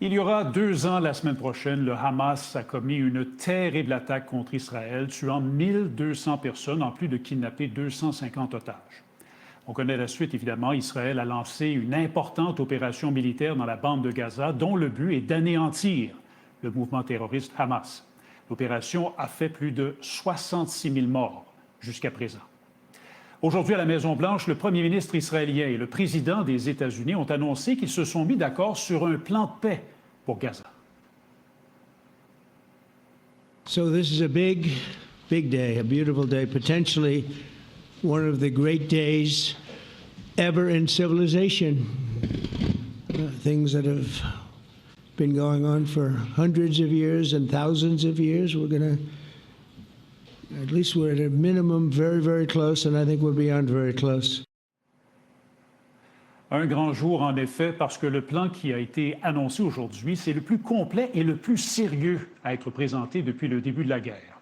Il y aura 2 ans, la semaine prochaine, le Hamas a commis une terrible attaque contre Israël, tuant 1200 personnes, en plus de kidnapper 250 otages. On connaît la suite, évidemment. Israël a lancé une importante opération militaire dans la bande de Gaza, dont le but est d'anéantir le mouvement terroriste Hamas. L'opération a fait plus de 66 000 morts jusqu'à présent. Aujourd'hui, à la Maison-Blanche, le premier ministre israélien et le président des États-Unis ont annoncé qu'ils se sont mis d'accord sur un plan de paix pour Gaza. So this is a big day, a beautiful day, potentially one of the great days ever in civilization. Things that have been going on for hundreds of years and thousands of years, at least we're at a minimum very, very close, and I think we're beyond very close. Un grand jour, en effet, parce que le plan qui a été annoncé aujourd'hui, c'est le plus complet et le plus sérieux à être présenté depuis le début de la guerre.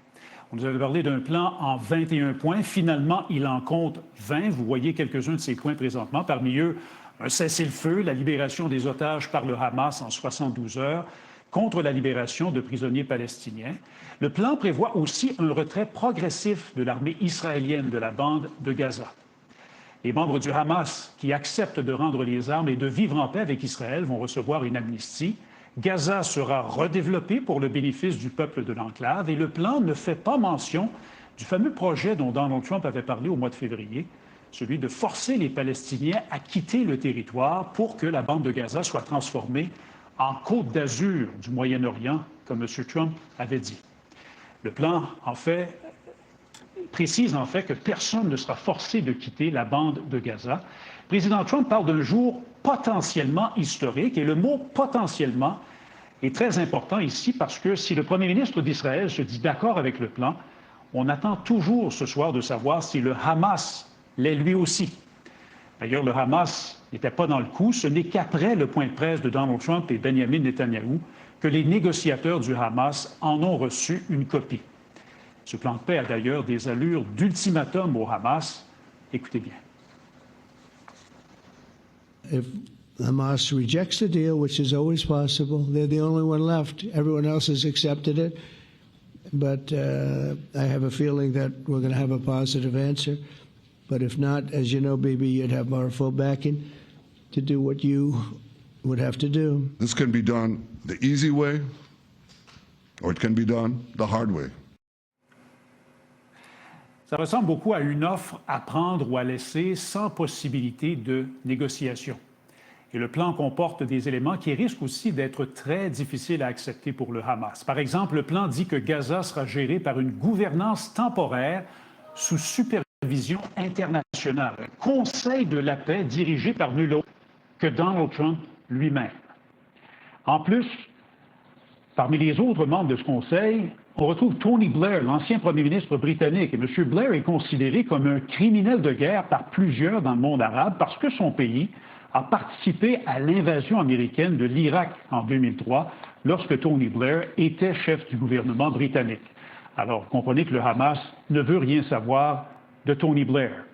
On nous avait parlé d'un plan en 21 points. Finalement, il en compte 20. Vous voyez quelques-uns de ces points présentement. Parmi eux, un cessez-le-feu, la libération des otages par le Hamas en 72 heures, contre la libération de prisonniers palestiniens. Le plan prévoit aussi un retrait progressif de l'armée israélienne de la bande de Gaza. Les membres du Hamas qui acceptent de rendre les armes et de vivre en paix avec Israël vont recevoir une amnistie. Gaza sera redéveloppée pour le bénéfice du peuple de l'enclave et le plan ne fait pas mention du fameux projet dont Donald Trump avait parlé au mois de février, celui de forcer les Palestiniens à quitter le territoire pour que la bande de Gaza soit transformée en Côte d'Azur du Moyen-Orient, comme M. Trump avait dit. Le plan, précise en fait que personne ne sera forcé de quitter la bande de Gaza. Le président Trump parle d'un jour potentiellement historique, et le mot « potentiellement » est très important ici parce que si le premier ministre d'Israël se dit d'accord avec le plan, on attend toujours ce soir de savoir si le Hamas l'est lui aussi. D'ailleurs, le Hamas n'était pas dans le coup. Ce n'est qu'après le point de presse de Donald Trump et Benjamin Netanyahou que les négociateurs du Hamas en ont reçu une copie. Ce plan de paix a d'ailleurs des allures d'ultimatum au Hamas. Écoutez bien. If Hamas rejects the deal, which is always possible, they're the only one left. Everyone else has accepted it. But I have a feeling that we're going to have a positive answer. But if not, as you know, Bibi, you'd have our full backing to do what you would have to do. This can be done the easy way, or it can be done the hard way. Ça ressemble beaucoup à une offre à prendre ou à laisser sans possibilité de négociation. Et le plan comporte des éléments qui risquent aussi d'être très difficiles à accepter pour le Hamas. Par exemple, le plan dit que Gaza sera géré par une gouvernance temporaire sous supervision internationale, un conseil de la paix dirigé par nul autre que Donald Trump lui-même. En plus, parmi les autres membres de ce conseil, on retrouve Tony Blair, l'ancien premier ministre britannique. Et M. Blair est considéré comme un criminel de guerre par plusieurs dans le monde arabe parce que son pays a participé à l'invasion américaine de l'Irak en 2003, lorsque Tony Blair était chef du gouvernement britannique. Alors, comprenez que le Hamas ne veut rien savoir de Tony Blair.